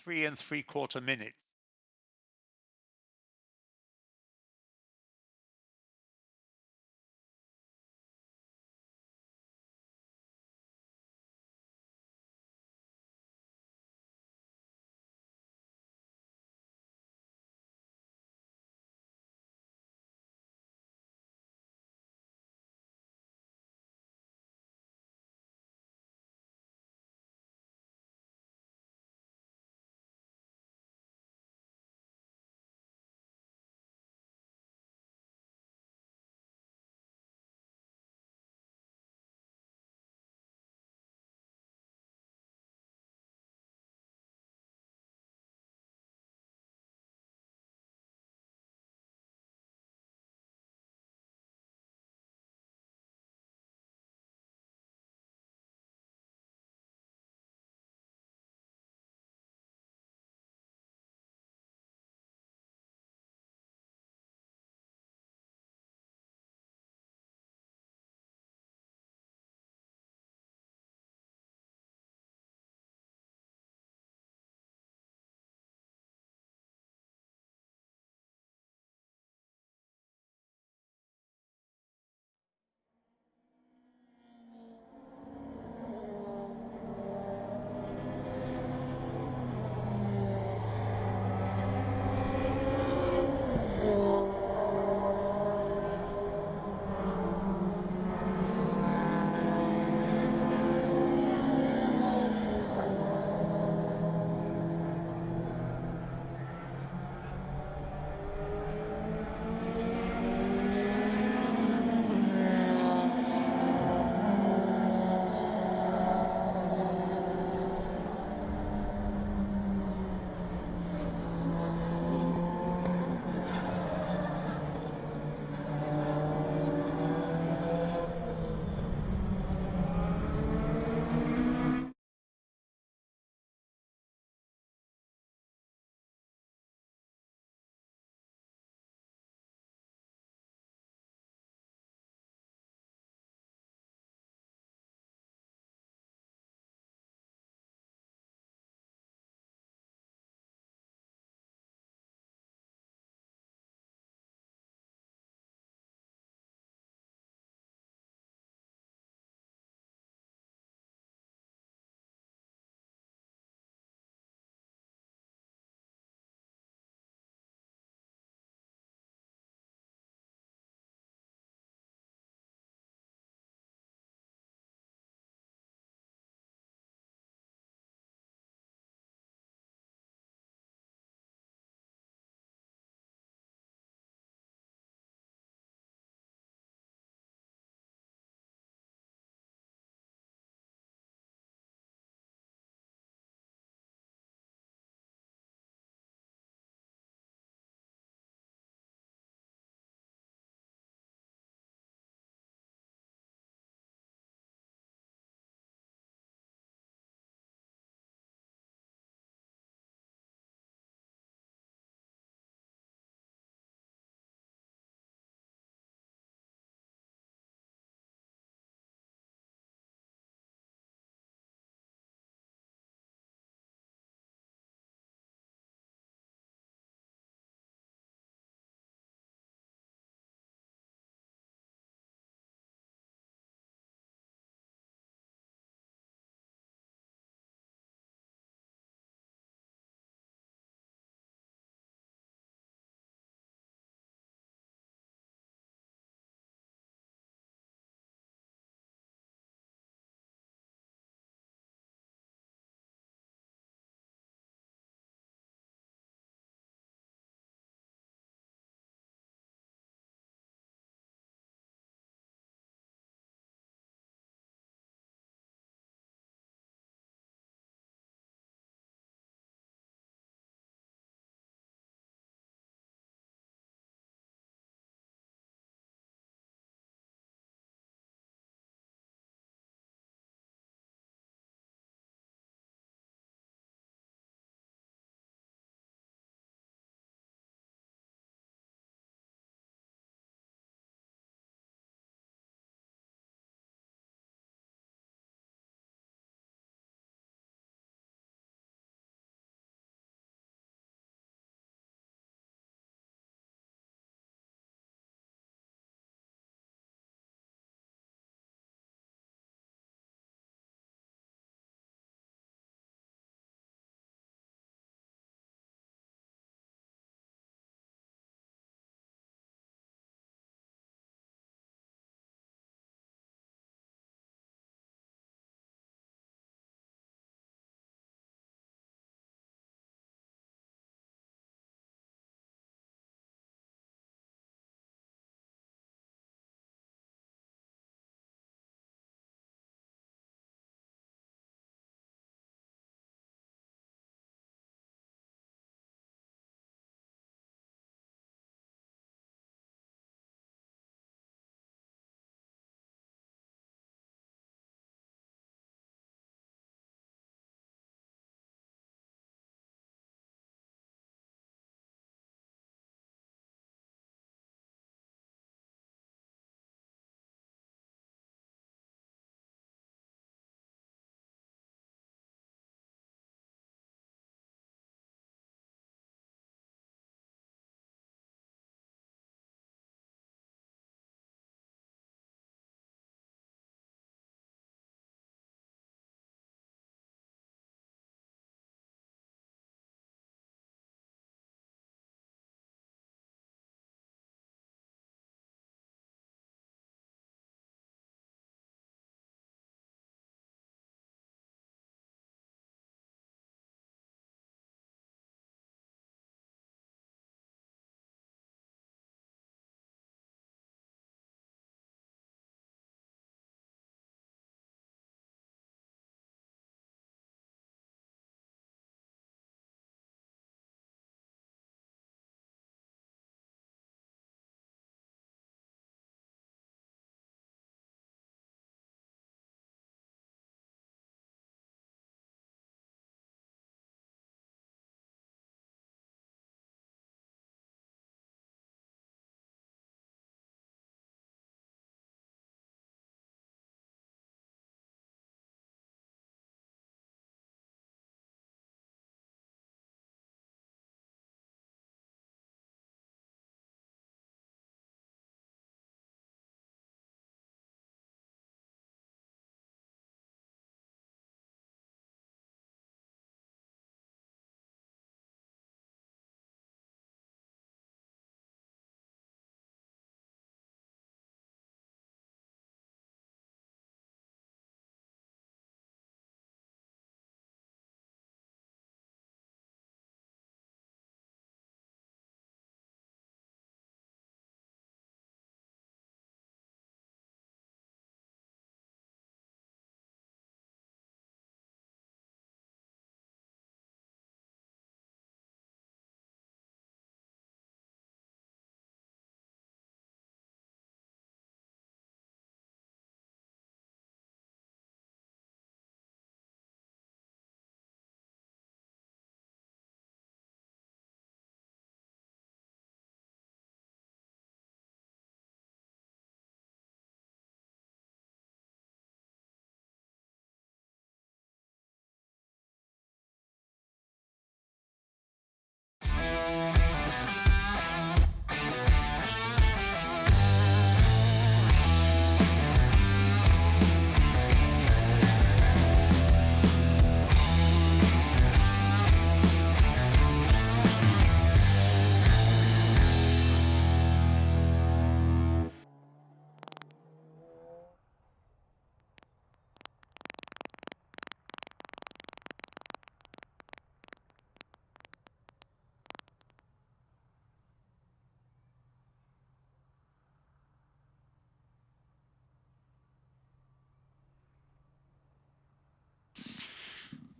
3 3/4 minutes.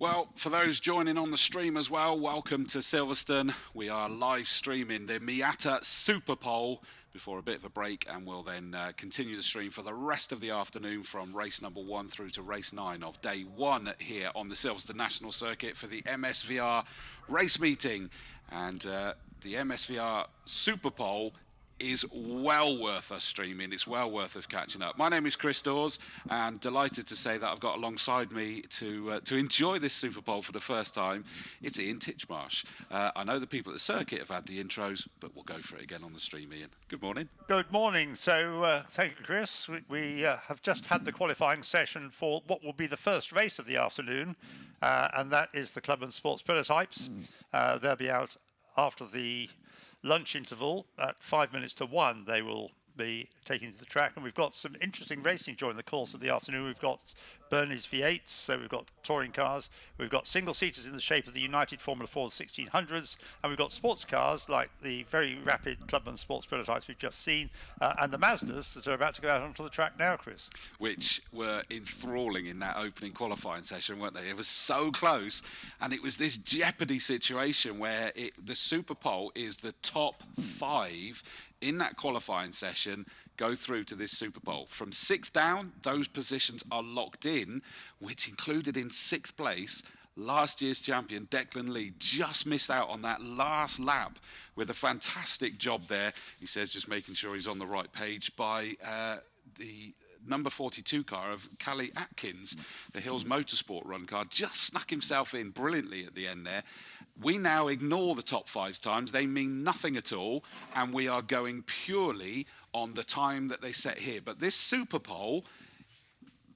Well, for those joining on the stream as well, welcome to Silverstone. We are live streaming the Miata SuperPole before a bit of a break, and we'll then continue the stream for the rest of the afternoon from race number 1 through to race 9 of day 1 here on the Silverstone National Circuit for the MSVR race meeting. And the MSVR SuperPole is well worth us streaming. It's well worth us catching up. My name is Chris Dawes, and delighted to say that I've got alongside me to enjoy this SuperPole for the first time. It's Ian Titchmarsh. I know the people at the circuit have had the intros, but we'll go for it again on the stream, Ian. Good morning. Good morning. So thank you, Chris. We have just had the qualifying session for what will be the first race of the afternoon, and that is the Club and Sports Prototypes. They'll be out after the lunch interval at 5 minutes to 1. They will be taking to the track, and we've got some interesting racing during the course of the afternoon. We've got Bernie's V8s, so we've got touring cars, we've got single-seaters in the shape of the United Formula 4 1600s, and we've got sports cars like the very rapid Clubman Sports Prototypes we've just seen, and the Mazdas that are about to go out onto the track now, Chris. Which were enthralling in that opening qualifying session, weren't they? It was so close, and it was this jeopardy situation where the SuperPole is the top 5 in that qualifying session go through to this SuperPole. From 6th down, those positions are locked in, which included in 6th place last year's champion Declan Lee. Just missed out on that last lap with a fantastic job there. He says just making sure he's on the right page by the number 42 car of Callie Atkins, the Hills Motorsport run car. Just snuck himself in brilliantly at the end there. We now ignore the top 5 times. They mean nothing at all, and we are going purely on the time that they set here. But this SuperPole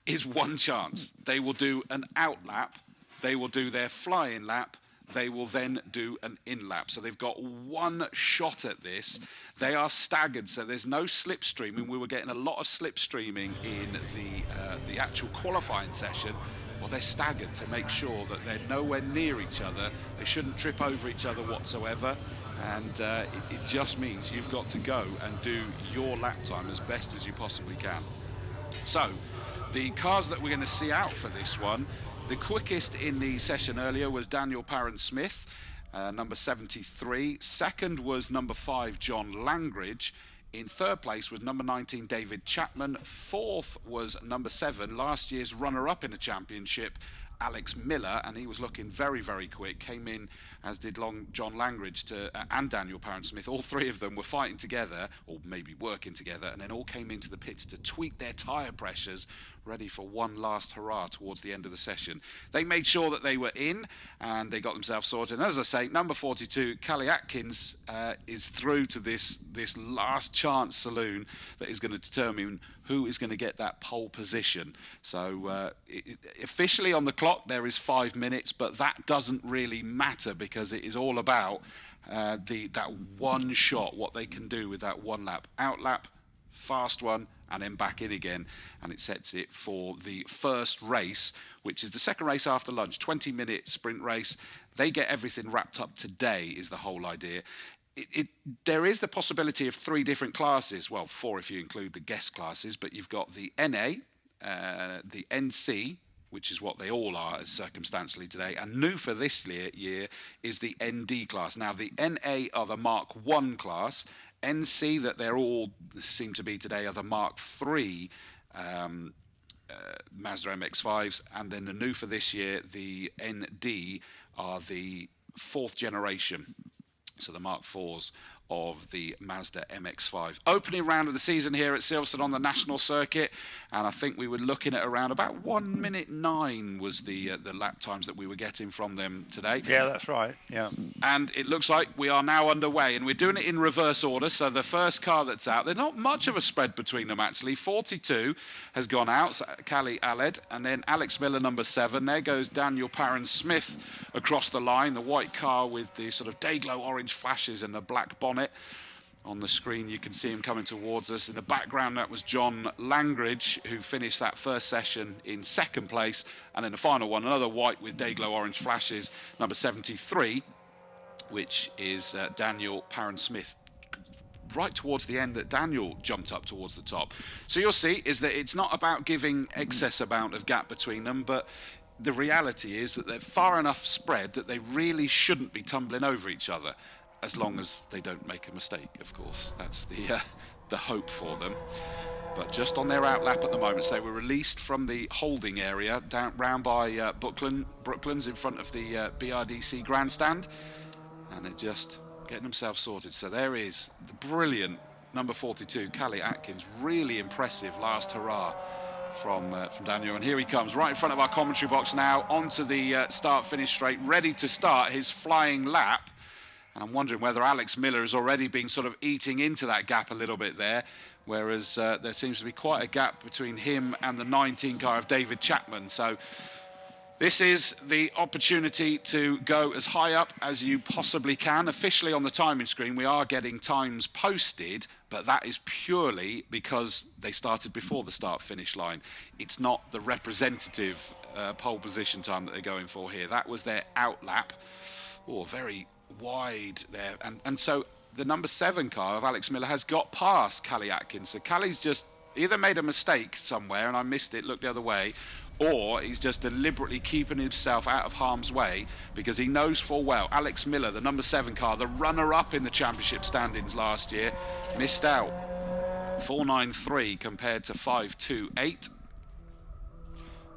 is one chance. They will do an out lap, they will do their flying lap, they will then do an in lap. So they've got one shot at this. They are staggered, so there's no slipstreaming. We were getting a lot of slipstreaming in the actual qualifying session. Well, they're staggered to make sure that they're nowhere near each other. They shouldn't trip over each other whatsoever. And it just means you've got to go and do your lap time as best as you possibly can. So the cars that we're going to see out for this one, the quickest in the session earlier was Daniel Parron-Smith, number 73. Second was number 5, John Langridge. In third place was number 19, David Chapman. Fourth was number 7, last year's runner-up in the championship, Alex Miller, and he was looking very, very quick. Came in, as did John Langridge and Daniel Parron-Smith. All 3 of them were fighting together, or maybe working together, and then all came into the pits to tweak their tyre pressures, ready for one last hurrah towards the end of the session. They made sure that they were in, and they got themselves sorted. And as I say, number 42, Callie Atkins, is through to this last chance saloon that is going to determine who is going to get that pole position. So officially on the clock there is 5 minutes, but that doesn't really matter because it is all about that one shot, what they can do with that one lap. Out lap, fast one, and then back in again, and it sets it for the first race, which is the second race after lunch, 20-minute sprint race. They get everything wrapped up today is the whole idea. There is the possibility of 3 different classes, well, 4 if you include the guest classes, but you've got the NA, the NC, which is what they all are as circumstantially today, and new for this year is the ND class. Now, the NA are the Mark 1 class, NC that they're all seem to be today are the Mark 3 Mazda MX-5s, and then the new for this year, the ND, are the 4th generation. So the Mark 4s of the Mazda MX-5. Opening round of the season here at Silverstone on the national circuit, and I think we were looking at around about 1:09 was the lap times that we were getting from them today. Yeah, that's right. Yeah. And it looks like we are now underway, and we're doing it in reverse order. So the first car that's out, there's not much of a spread between them actually. 42 has gone out, so Callie Aled, and then Alex Miller, number 7. There goes Daniel Parron-Smith across the line, the white car with the sort of day-glow orange flashes and the black bonnet. On the screen you can see him coming towards us. In the background that was John Langridge, who finished that first session in 2nd place, and then the final one, another white with day-glow orange flashes, number 73, which is Daniel Parron-Smith. Right towards the end that Daniel jumped up towards the top. So you'll see is that it's not about giving excess amount of gap between them, but the reality is that they're far enough spread that they really shouldn't be tumbling over each other, as long as they don't make a mistake, of course. That's the hope for them. But just on their outlap at the moment, so they were released from the holding area down round by Brooklands in front of the BRDC grandstand, and they're just getting themselves sorted. So there is the brilliant number 42, Callie Atkins. Really impressive last hurrah from Daniel, and here he comes right in front of our commentary box now, onto the start-finish straight, ready to start his flying lap. And I'm wondering whether Alex Miller has already been sort of eating into that gap a little bit there, whereas there seems to be quite a gap between him and the 19 car of David Chapman. So this is the opportunity to go as high up as you possibly can. Officially on the timing screen, we are getting times posted, but that is purely because they started before the start-finish line. It's not the representative pole position time that they're going for here. That was their outlap. Oh, very wide there. And so the number 7 car of Alex Miller has got past Callie Atkins. So Callie's just either made a mistake somewhere and I missed it, looked the other way, or he's just deliberately keeping himself out of harm's way, because he knows full well Alex Miller, the number 7 car, the runner-up in the championship standings last year, missed out 4.93 compared to 5.28.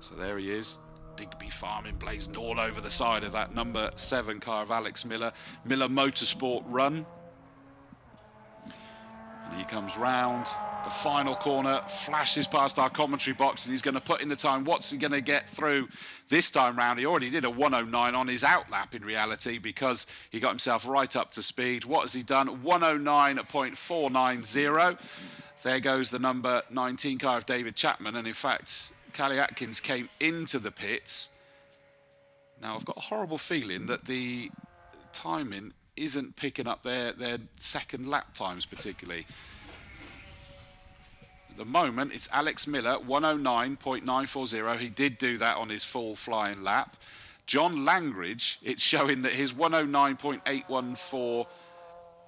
So there he is, Digby Farm emblazoned all over the side of that number 7 car of Alex Miller. Miller Motorsport Run. And he comes round the final corner, flashes past our commentary box, and he's going to put in the time. What's he going to get through this time round? He already did a 109 on his outlap in reality, because he got himself right up to speed. What has he done? 109.490. There goes the number 19 car of David Chapman, and in fact Callie Atkins came into the pits. Now I've got a horrible feeling that the timing isn't picking up their second lap times particularly. At the moment it's Alex Miller, 109.940. He did do that on his full flying lap. John Langridge, it's showing that his 109.814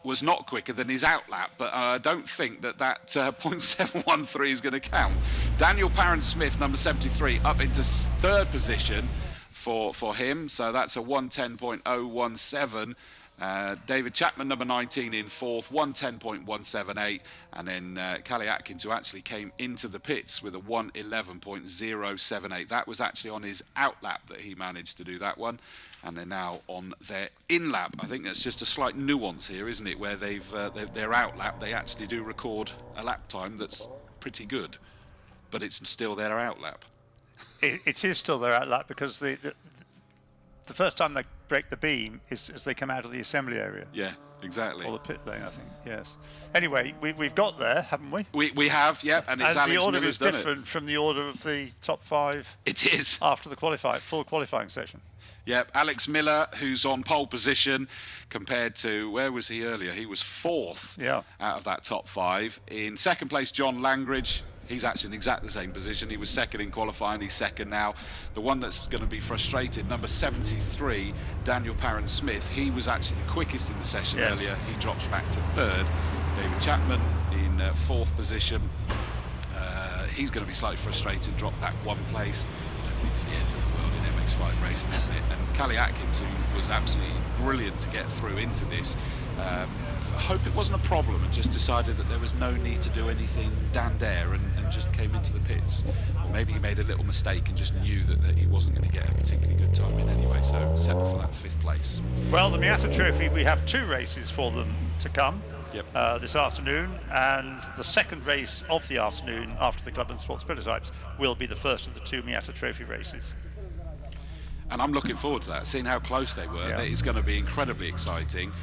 was not quicker than his outlap, but I don't think that 0.713 is going to count. Daniel Parent-Smith, number 73, up into 3rd position for him, so that's a 110.017. David Chapman, number 19, in 4th, 110.178, and then Callie Atkins, who actually came into the pits with a 111.078. That was actually on his outlap that he managed to do that one, and they're now on their in-lap. I think that's just a slight nuance here, isn't it, where their outlap, they actually do record a lap time that's pretty good, but it's still their outlap. It is still their outlap, because the first time they break the beam is as they come out of the assembly area. Yeah, exactly. Or the pit lane, I think, yes. Anyway, we've got there, haven't we? We have, yeah, and it's Alex Miller's done it. The order is different from the order of the top 5. It is. After the full qualifying session. Yeah, Alex Miller, who's on pole position, compared to, where was he earlier? He was 4th out of that top 5. In 2nd place, John Langridge. He's actually in exactly the same position. He was 2nd in qualifying, he's 2nd now. The one that's going to be frustrated, number 73, Daniel Parent-Smith. He was actually the quickest in the session earlier. He drops back to 3rd. David Chapman in 4th position. He's going to be slightly frustrated, drop back 1 place. I don't think it's the end of the world in MX5 racing, isn't it? And Callie Atkins, who was absolutely brilliant to get through into this, I hope it wasn't a problem and just decided that there was no need to do anything down there and just came into the pits. Or maybe he made a little mistake and just knew that he wasn't going to get a particularly good time in anyway, so settled for that 5th place. Well, the Miata Trophy, we have 2 races for them to come this afternoon, and the second race of the afternoon after the Club and Sports Prototypes will be the first of the 2 Miata Trophy races. And I'm looking forward to that, seeing how close they were. It's going to be incredibly exciting.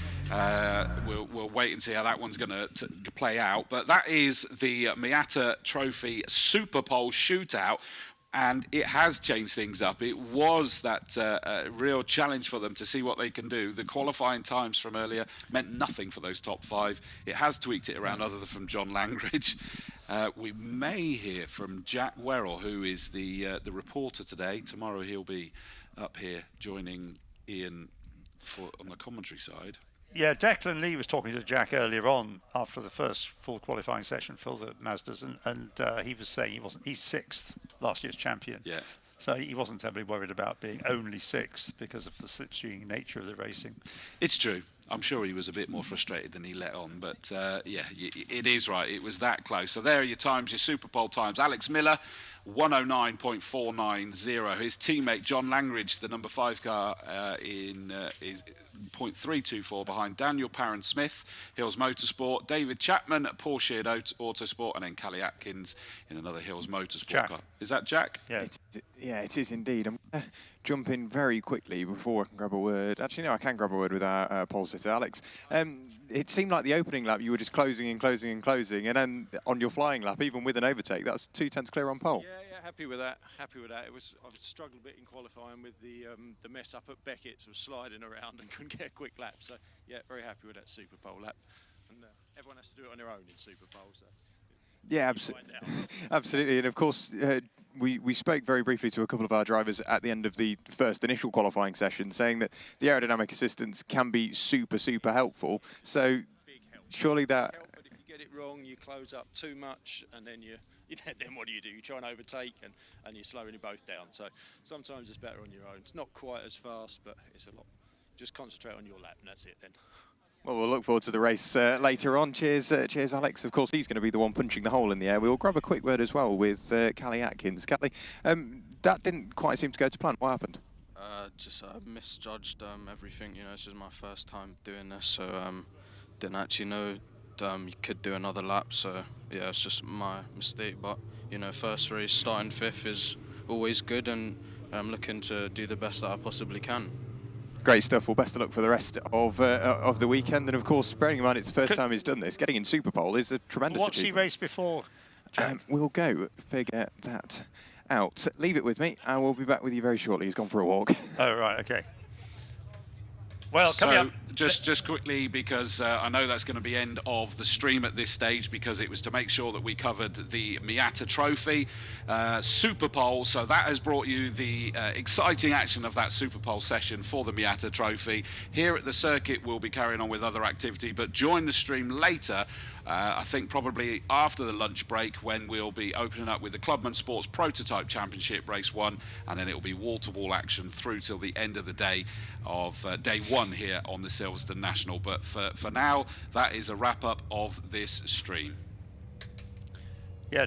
We'll wait and see how that one's going to play out. But that is the Miata Trophy SuperPole shootout, and it has changed things up. It was that real challenge for them to see what they can do. The qualifying times from earlier meant nothing for those top 5. It has tweaked it around, other than from John Langridge. We may hear from Jack Werrell, who is the reporter today. Tomorrow he'll be up here joining Ian on the commentary side. Yeah, Declan Lee was talking to Jack earlier on after the first full qualifying session for the Mazdas, and he was saying he's 6th, last year's champion. Yeah. So he wasn't terribly worried about being only sixth because of the slipstream nature of the racing. It's true. I'm sure he was a bit more frustrated than he let on, but yeah, it is right. It was that close. So there are your times, your SuperPole times. Alex Miller, 109.490. His teammate John Langridge, the number 5 car, is 0.324 behind Daniel Parron-Smith, Hills Motorsport, David Chapman at Porsche Autosport, and then Callie Atkins in another Hills Motorsport car. Is that Jack? Yeah. Yeah, it is indeed. I'm going to jump in very quickly before I can grab a word. Actually, no, I can grab a word with our pole sitter, Alex. It seemed like the opening lap you were just closing and closing and closing, and then on your flying lap, even with an overtake, that was 2 tenths clear on pole. Yeah, happy with that. Happy with that. I struggled a bit in qualifying with the mess up at Beckett's, was sliding around and couldn't get a quick lap. So yeah, very happy with that SuperPole lap. And everyone has to do it on their own in SuperPole. So yeah, absolutely. And of course, we spoke very briefly to a couple of our drivers at the end of the first initial qualifying session, saying that the aerodynamic assistance can be super helpful. So surely that. But if you get it wrong, you close up too much, and then then what do? You try and overtake, and you're slowing you both down. So sometimes it's better on your own. It's not quite as fast, but it's a lot. Just concentrate on your lap, and that's it then. Well, we'll look forward to the race later on. Cheers, Alex. Of course, he's going to be the one punching the hole in the air. We'll grab a quick word as well with Callie Atkins. Callie, that didn't quite seem to go to plan. What happened? Just misjudged everything. You know, this is my first time doing this, so didn't actually know you could do another lap. So yeah, it's just my mistake. But you know, first race starting 5th is always good, and I'm looking to do the best that I possibly can. Great stuff. Well, best of luck for the rest of the weekend. And of course, bearing in mind it's the first time he's done this, getting in SuperPole is a tremendous What's he raced before, Jack? We'll go figure that out. Leave it with me, and we'll be back with you very shortly. He's gone for a walk. Oh, right, okay. Well, coming up. Just quickly, because I know that's going to be end of the stream at this stage, because it was to make sure that we covered the Miata Trophy, SuperPole. So that has brought you the exciting action of that SuperPole session for the Miata Trophy. Here at the circuit, we'll be carrying on with other activity, but join the stream later. I think probably after the lunch break, when we'll be opening up with the Clubman Sports Prototype Championship Race 1, and then it will be wall-to-wall action through till the end of the day of day 1 here on the Silverstone National. But for now, that is a wrap-up of this stream. Yeah.